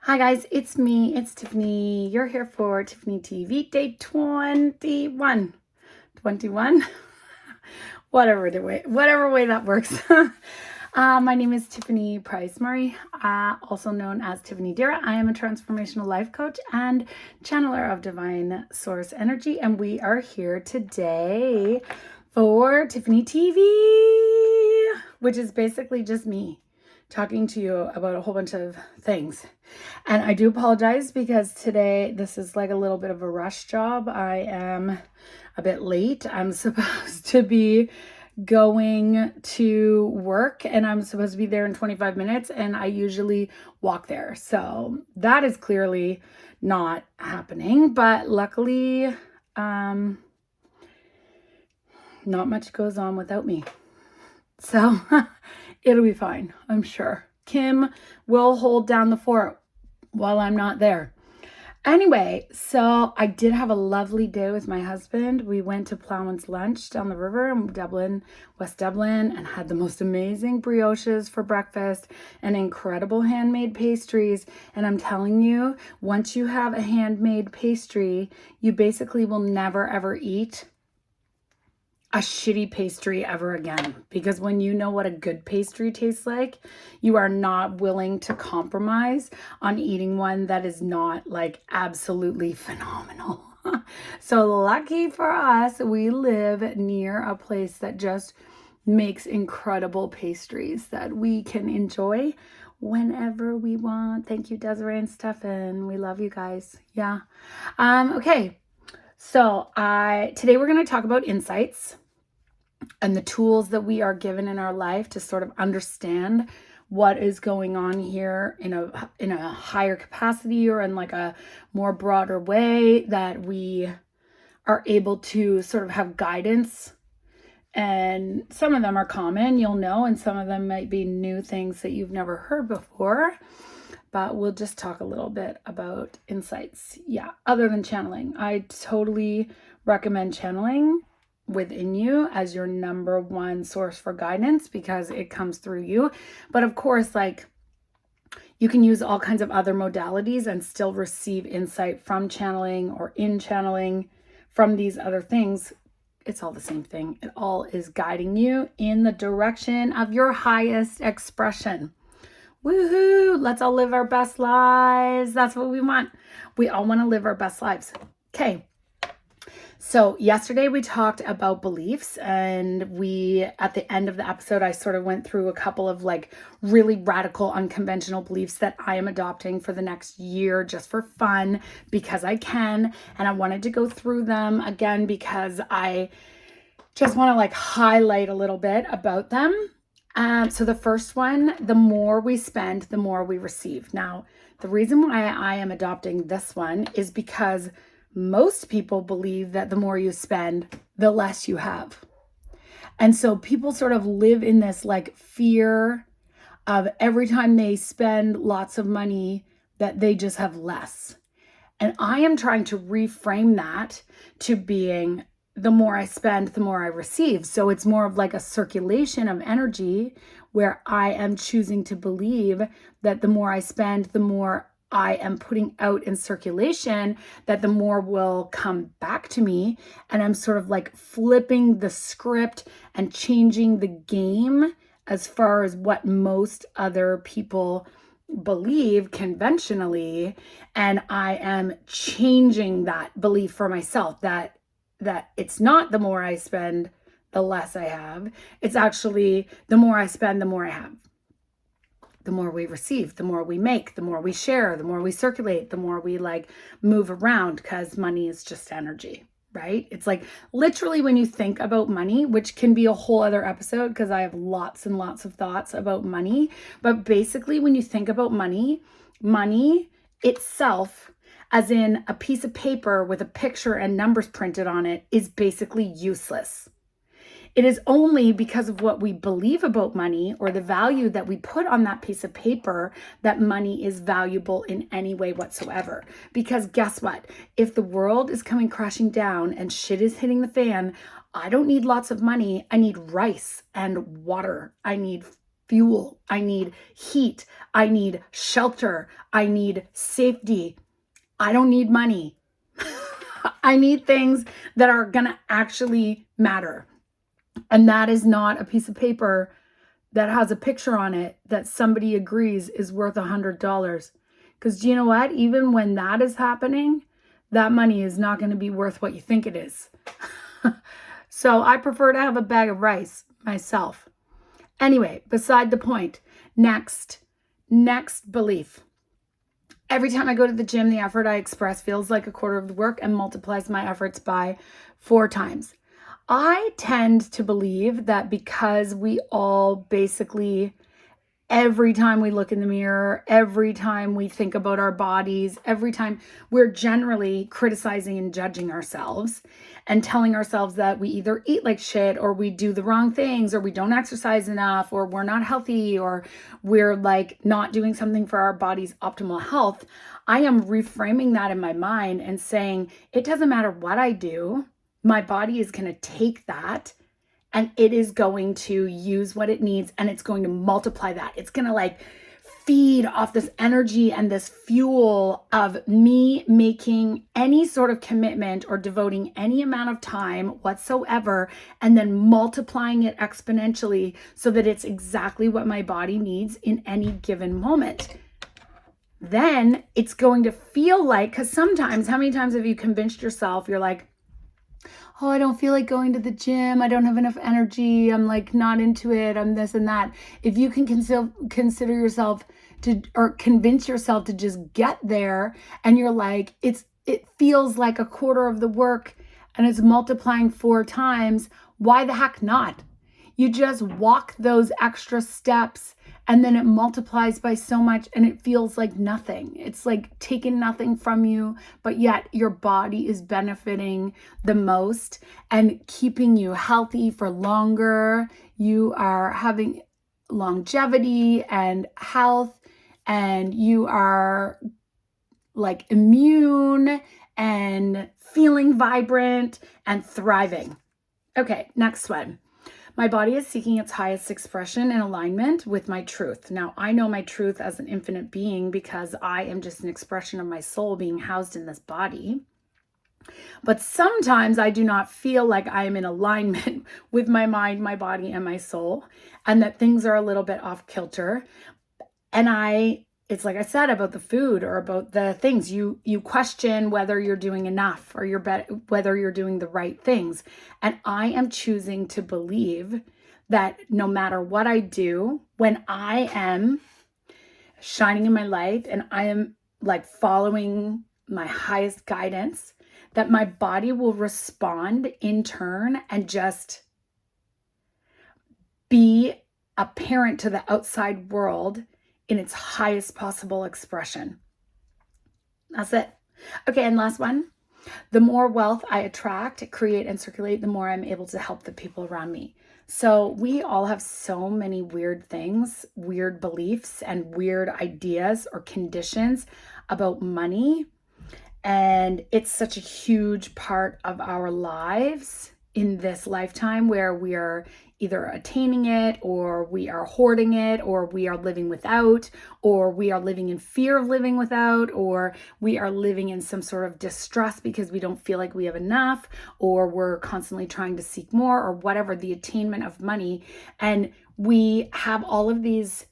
Hi guys, it's me, it's Tiffany. You're here for Tiffany TV Day 21. 21? whatever way that works. My name is Tiffany Price Murray, also known as TiffanyDIRA. I am a transformational life coach and channeler of divine source energy, and we are here today for Tiffany TV, which is basically just me talking to you about a whole bunch of things. And I do apologize because today this is like a little bit of a rush job. I am a bit late. I'm supposed to be going to work and I'm supposed to be there in 25 minutes and I usually walk there. So that is clearly not happening, but luckily not much goes on without me. So it'll be fine, I'm sure. Kim will hold down the fort while I'm not there. Anyway, so I did have a lovely day with my husband. We went to Plowman's Lunch down the river in Dublin, West Dublin, and had the most amazing brioches for breakfast and incredible handmade pastries. And I'm telling you, once you have a handmade pastry, you basically will never ever eat a shitty pastry ever again, because when you know what a good pastry tastes like, you are not willing to compromise on eating one that is not like absolutely phenomenal. So lucky for us, we live near a place that just makes incredible pastries that we can enjoy whenever we want. Thank you, Desiree and Stefan. We love you guys. Yeah. Okay. So today we're going to talk about insights and the tools that we are given in our life to sort of understand what is going on here in a higher capacity or in like a more broader way, that we are able to sort of have guidance. And some of them are common, you'll know, and some of them might be new things that you've never heard before. But we'll just talk a little bit about insights. Yeah, other than channeling. I totally recommend channeling within you as your number one source for guidance because it comes through you. But of course, like, you can use all kinds of other modalities and still receive insight from channeling or in channeling from these other things. It's all the same thing. It all is guiding you in the direction of your highest expression. Woohoo! Let's all live our best lives. That's what we want. We all want to live our best lives. Okay. So yesterday we talked about beliefs, and at the end of the episode, I sort of went through a couple of like really radical, unconventional beliefs that I am adopting for the next year just for fun because I can. And I wanted to go through them again because I just want to like highlight a little bit about them. So the first one, the more we spend, the more we receive. Now, the reason why I am adopting this one is because most people believe that the more you spend, the less you have. And so people sort of live in this like fear of every time they spend lots of money that they just have less. And I am trying to reframe that to being the more I spend, the more I receive. So it's more of like a circulation of energy where I am choosing to believe that the more I spend, the more I am putting out in circulation, that the more will come back to me. And I'm sort of like flipping the script and changing the game as far as what most other people believe conventionally. And I am changing that belief for myself that it's not the more I spend, the less I have. It's actually the more I spend, the more I have. The more we receive, the more we make, the more we share, the more we circulate, the more we like move around, because money is just energy, right? It's like literally when you think about money, which can be a whole other episode because I have lots and lots of thoughts about money. But basically when you think about money, money itself, as in a piece of paper with a picture and numbers printed on it, is basically useless. It is only because of what we believe about money or the value that we put on that piece of paper that money is valuable in any way whatsoever. Because guess what? If the world is coming crashing down and shit is hitting the fan, I don't need lots of money. I need rice and water. I need fuel. I need heat. I need shelter. I need safety. I don't need money. I need things that are going to actually matter. And that is not a piece of paper that has a picture on it that somebody agrees is worth $100. Because do you know what? Even when that is happening, that money is not going to be worth what you think it is. So I prefer to have a bag of rice myself. Anyway, beside the point. Next belief. Every time I go to the gym, the effort I express feels like a quarter of the work and multiplies my efforts by 4 times. I tend to believe that because we all basically, every time we look in the mirror, every time we think about our bodies, every time we're generally criticizing and judging ourselves and telling ourselves that we either eat like shit or we do the wrong things or we don't exercise enough or we're not healthy or we're like not doing something for our body's optimal health. I am reframing that in my mind and saying, it doesn't matter what I do. My body is going to take that and it is going to use what it needs and it's going to multiply that. It's going to like feed off this energy and this fuel of me making any sort of commitment or devoting any amount of time whatsoever and then multiplying it exponentially so that it's exactly what my body needs in any given moment. Then it's going to feel like, because sometimes, how many times have you convinced yourself, you're like, oh, I don't feel like going to the gym. I don't have enough energy. I'm like not into it. I'm this and that. If you can consider yourself or convince yourself to just get there and you're like, it feels like a quarter of the work and it's multiplying 4 times, why the heck not? You just walk those extra steps and then it multiplies by so much and it feels like nothing. It's like taking nothing from you, but yet your body is benefiting the most and keeping you healthy for longer. You are having longevity and health and you are like immune and feeling vibrant and thriving. Okay, next one. My body is seeking its highest expression in alignment with my truth. Now, I know my truth as an infinite being because I am just an expression of my soul being housed in this body. But sometimes I do not feel like I am in alignment with my mind, my body, and my soul, and that things are a little bit off kilter. And it's like I said about the food or about the things, you question whether you're doing enough or whether you're doing the right things. And I am choosing to believe that no matter what I do, when I am shining in my light and I am like following my highest guidance, that my body will respond in turn and just be apparent to the outside world in its highest possible expression. That's it. Okay, and last one. The more wealth I attract, create, and circulate, the more I'm able to help the people around me. So we all have so many weird things, weird beliefs, and weird ideas or conditions about money. And it's such a huge part of our lives in this lifetime where we are either attaining it or we are hoarding it or we are living without or we are living in fear of living without or we are living in some sort of distress because we don't feel like we have enough or we're constantly trying to seek more or whatever, the attainment of money. And we have all of these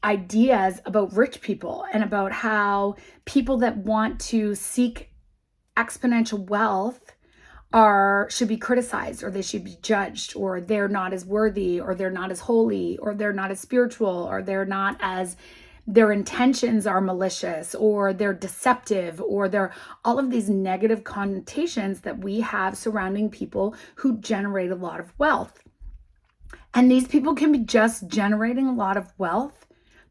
ideas about rich people and about how people that want to seek exponential wealth should be criticized or they should be judged or they're not as worthy or they're not as holy or they're not as spiritual or their intentions are malicious or they're deceptive or they're all of these negative connotations that we have surrounding people who generate a lot of wealth. And these people can be just generating a lot of wealth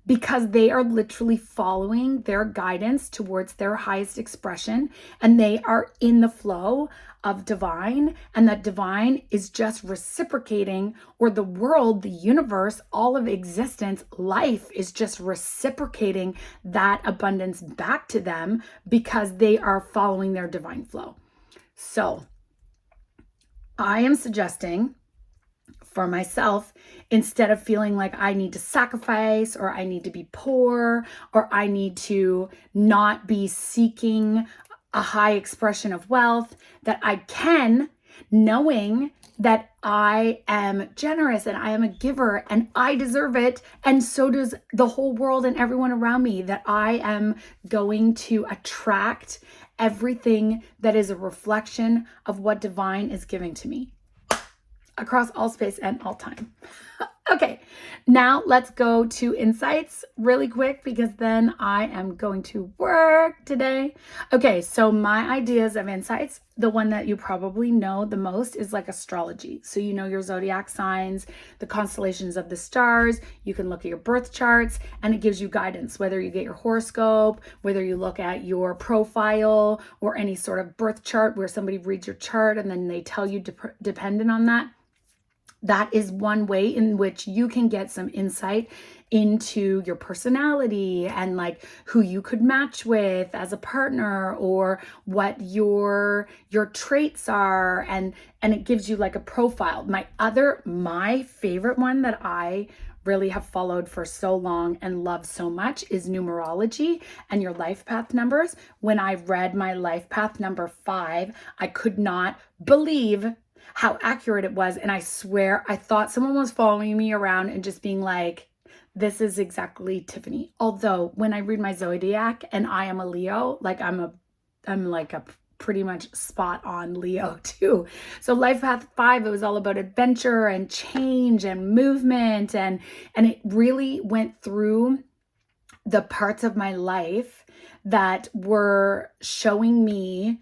because they are literally following their guidance towards their highest expression and they are in the flow of divine, and that divine is just reciprocating, or the world, the universe, all of existence, life is just reciprocating that abundance back to them because they are following their divine flow. So I am suggesting for myself, instead of feeling like I need to sacrifice, or I need to be poor, or I need to not be seeking a high expression of wealth, that I can, knowing that I am generous and I am a giver and I deserve it, and so does the whole world and everyone around me, that I am going to attract everything that is a reflection of what divine is giving to me across all space and all time. Okay, now let's go to insights really quick, because then I am going to work today. Okay, so my ideas of insights, the one that you probably know the most is like astrology. So you know your zodiac signs, the constellations of the stars, you can look at your birth charts, and it gives you guidance, whether you get your horoscope, whether you look at your profile, or any sort of birth chart where somebody reads your chart and then they tell you dependent on that. That is one way in which you can get some insight into your personality and like who you could match with as a partner, or what your traits are, and it gives you like a profile. My favorite one that I really have followed for so long and love so much is numerology and your life path numbers. When I read my life path number 5, I could not believe how accurate it was. And I swear, I thought someone was following me around and just being like, this is exactly Tiffany. Although when I read my zodiac and I am a Leo, like I'm like a pretty much spot on Leo too. So life path 5, it was all about adventure and change and movement. And it really went through the parts of my life that were showing me,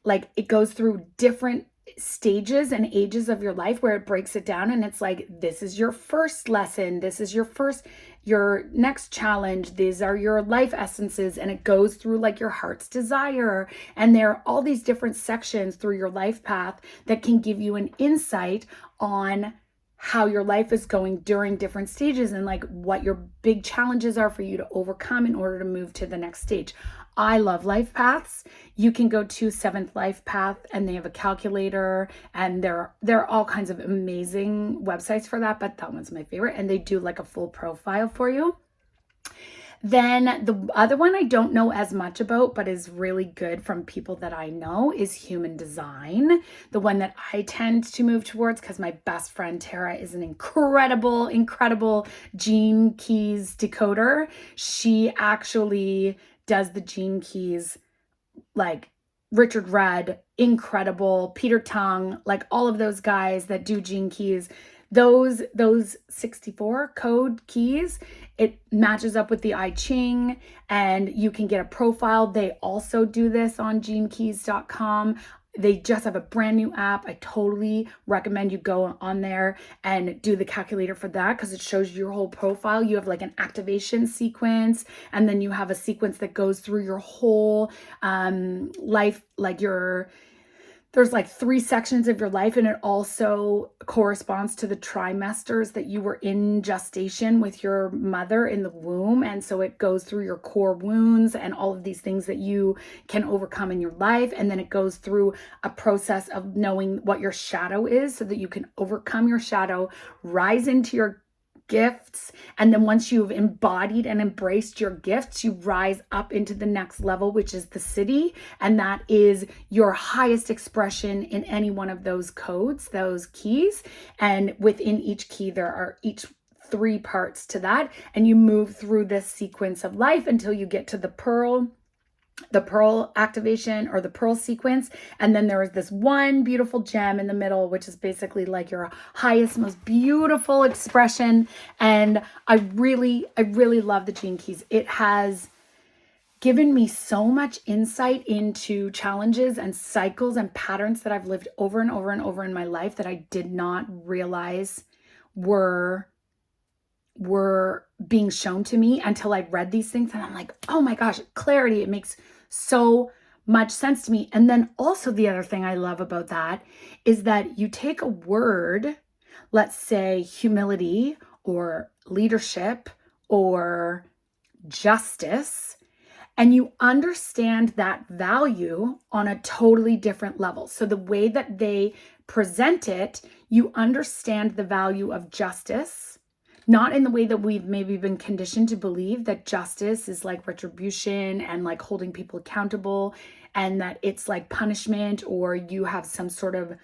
like, it goes through different stages and ages of your life where it breaks it down, and it's like, this is your first lesson, this is your next challenge, these are your life essences, and it goes through like your heart's desire. And there are all these different sections through your life path that can give you an insight on how your life is going during different stages, and like what your big challenges are for you to overcome in order to move to the next stage. I love life paths. You can go to 7th Life Path, and they have a calculator, and there are all kinds of amazing websites for that, but that one's my favorite, and they do like a full profile for you. Then the other one I don't know as much about, but is really good from people that I know, is human design. The one that I tend to move towards, because my best friend Tara is an incredible gene keys decoder. She actually does the gene keys, like Richard Rudd, incredible, Peter Tung, like all of those guys that do gene keys. Those 64 code keys, it matches up with the I Ching, and you can get a profile. They also do this on genekeys.com. They just have a brand new app. I totally recommend you go on there and do the calculator for that, because it shows your whole profile. You have like an activation sequence, and then you have a sequence that goes through your whole life, like there's like 3 sections of your life, and it also corresponds to the trimesters that you were in gestation with your mother in the womb. And so it goes through your core wounds and all of these things that you can overcome in your life. And then it goes through a process of knowing what your shadow is, so that you can overcome your shadow, rise into your gifts, and then once you've embodied and embraced your gifts, you rise up into the next level, which is the city, and that is your highest expression in any one of those codes, those keys. And within each key, there are each 3 parts to that, and you move through this sequence of life until you get to the pearl activation, or the pearl sequence. And then there is this one beautiful gem in the middle, which is basically like your highest, most beautiful expression. And I really love the gene keys. It has given me so much insight into challenges and cycles and patterns that I've lived over and over and over in my life that I did not realize were being shown to me until I read these things. And I'm like, oh my gosh, clarity. It makes so much sense to me. And then also the other thing I love about that is that you take a word, let's say humility or leadership or justice, and you understand that value on a totally different level. So the way that they present it, you understand the value of justice, not in the way that we've maybe been conditioned to believe that justice is like retribution and like holding people accountable, and that it's like punishment or you have some sort of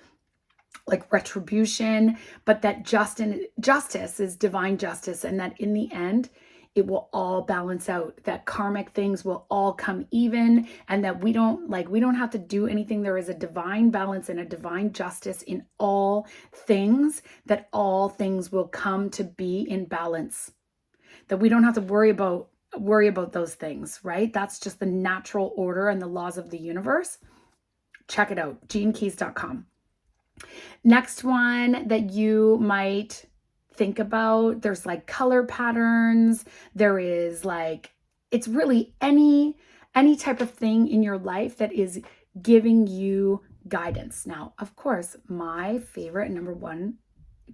like retribution, but that justice is divine justice, and that in the end, it will all balance out, that karmic things will all come even, and that we don't have to do anything. There is a divine balance and a divine justice in all things, that all things will come to be in balance, that we don't have to worry about those things, right? That's just the natural order and the laws of the universe. Check it out, genekeys.com. Next one that you might think about, there's like color patterns. There is like, it's really any type of thing in your life that is giving you guidance. Now, of course, my favorite number one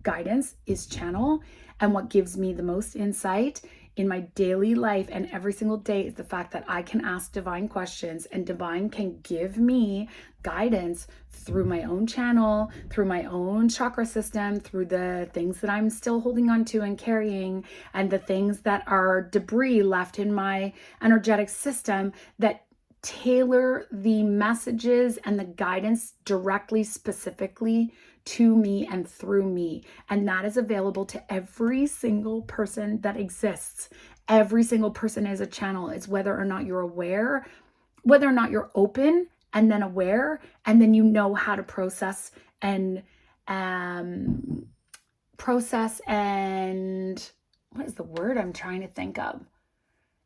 guidance is channel, and what gives me the most insight in my daily life and every single day is the fact that I can ask divine questions, and divine can give me guidance through my own channel, through my own chakra system, through the things that I'm still holding on to and carrying, and the things that are debris left in my energetic system that tailor the messages and the guidance directly, specifically to me and through me. And that is available to every single person that exists. Every single person is a channel. It's whether or not you're aware, whether or not you're open and then aware, and then you know how to process and what is the word I'm trying to think of?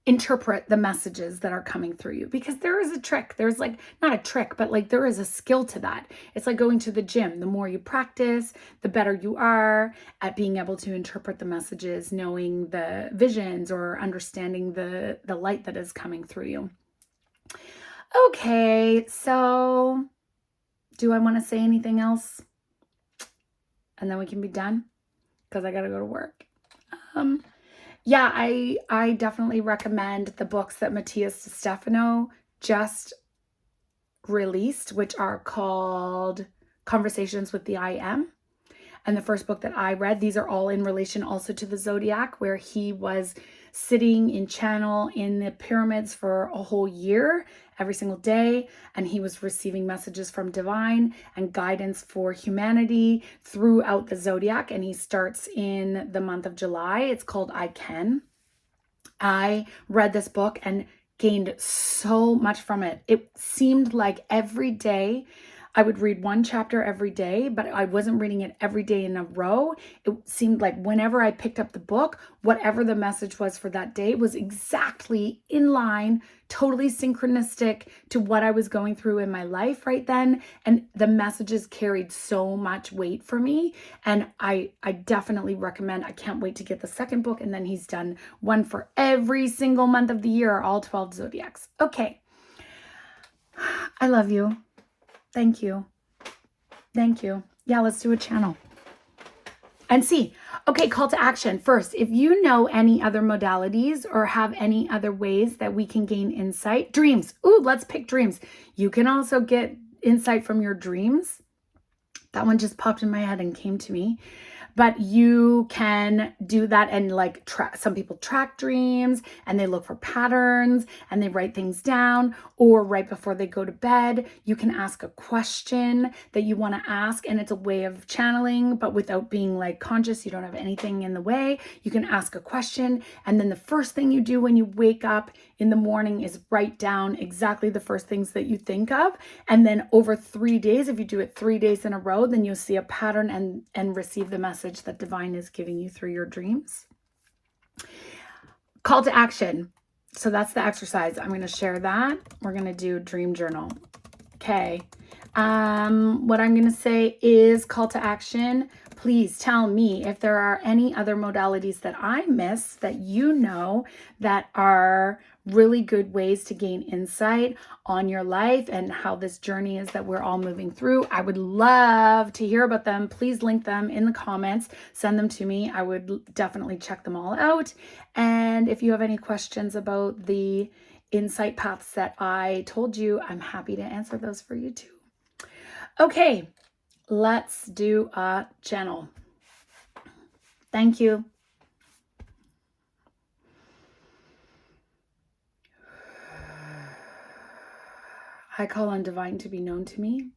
Interpret the messages that are coming through you, because there is a trick. There's like, not a trick, but like there is a skill to that. It's like going to the gym. The more you practice, the better you are at being able to interpret the messages, knowing the visions or understanding the light that is coming through you. Okay, so do I want to say anything else? And then we can be done, because I got to go to work. Yeah, I definitely recommend the books that Matthias Stefano just released, which are called Conversations with the I Am. And the first book that I read, these are all in relation also to the zodiac, where he was sitting in channel in the pyramids for a whole year, every single day, and he was receiving messages from divine and guidance for humanity throughout the zodiac. And he starts in the month of July. It's called I Can. I read this book and gained so much from it. It seemed like every day I would read one chapter every day, but I wasn't reading it every day in a row. It seemed like whenever I picked up the book, whatever the message was for that day was exactly in line, totally synchronistic to what I was going through in my life right then. And the messages carried so much weight for me. And I definitely recommend, I can't wait to get the second book. And then he's done one for every single month of the year, all 12 zodiacs. Okay. I love you. Thank you. Thank you. Yeah, let's do a channel and see. Okay, call to action. First, if you know any other modalities or have any other ways that we can gain insight, dreams. Ooh, let's pick dreams. You can also get insight from your dreams. That one just popped in my head and came to me. But you can do that and like some people track dreams and they look for patterns and they write things down, or right before they go to bed, you can ask a question that you want to ask, and it's a way of channeling, but without being like conscious. You don't have anything in the way. You can ask a question, and then the first thing you do when you wake up in the morning is write down exactly the first things that you think of. And then over 3 days, if you do it 3 days in a row, then you'll see a pattern and receive the message that divine is giving you through your dreams. Call to action. So that's the exercise. I'm going to share that. We're going to do dream journal. Okay. What I'm going to say is call to action. Please tell me if there are any other modalities that I miss that you know that are really good ways to gain insight on your life and how this journey is that we're all moving through. I would love to hear about them. Please link them in the comments. Send them to me. I would definitely check them all out. And if you have any questions about the insight paths that I told you, I'm happy to answer those for you too. Okay, Let's do a channel. Thank you. I call on divine to be known to me.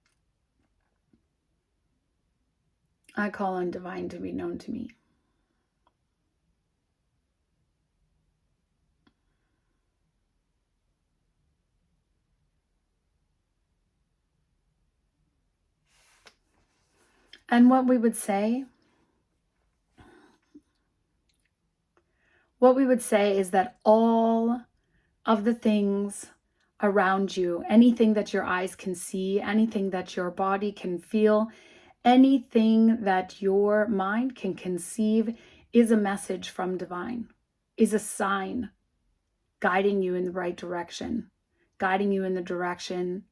I call on divine to be known to me. And what we would say is that all of the things around you, anything that your eyes can see, anything that your body can feel, anything that your mind can conceive is a message from divine, is a sign guiding you in the right direction, guiding you in the direction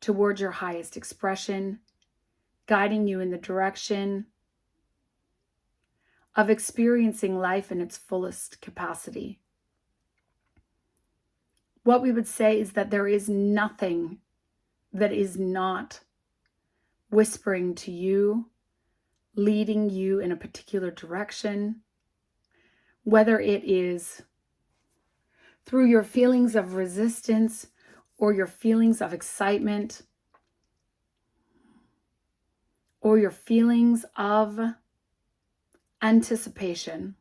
towards your highest expression, guiding you in the direction of experiencing life in its fullest capacity. What we would say is that there is nothing that is not whispering to you, leading you in a particular direction, whether it is through your feelings of resistance or your feelings of excitement or your feelings of anticipation.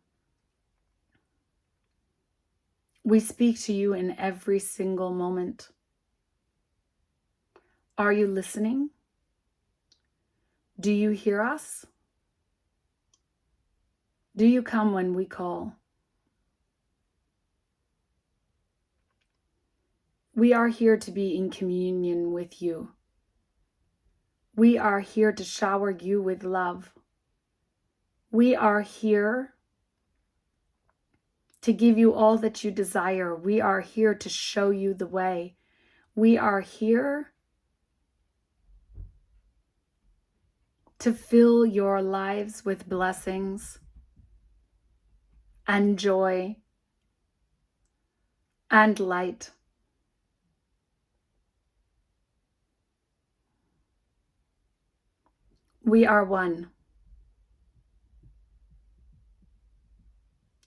We speak to you in every single moment. Are you listening? Do you hear us? Do you come when we call? We are here to be in communion with you. We are here to shower you with love. We are here to give you all that you desire. We are here to show you the way. We are here to fill your lives with blessings and joy and light. We are one.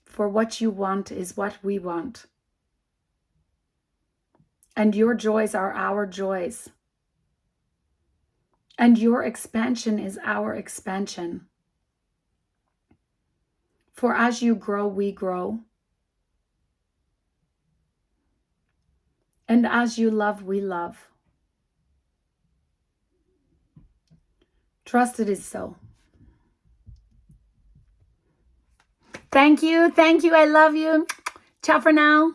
For what you want is what we want. And your joys are our joys. And your expansion is our expansion. For as you grow, we grow. And as you love, we love. Trust it is so. Thank you. Thank you. I love you. Ciao for now.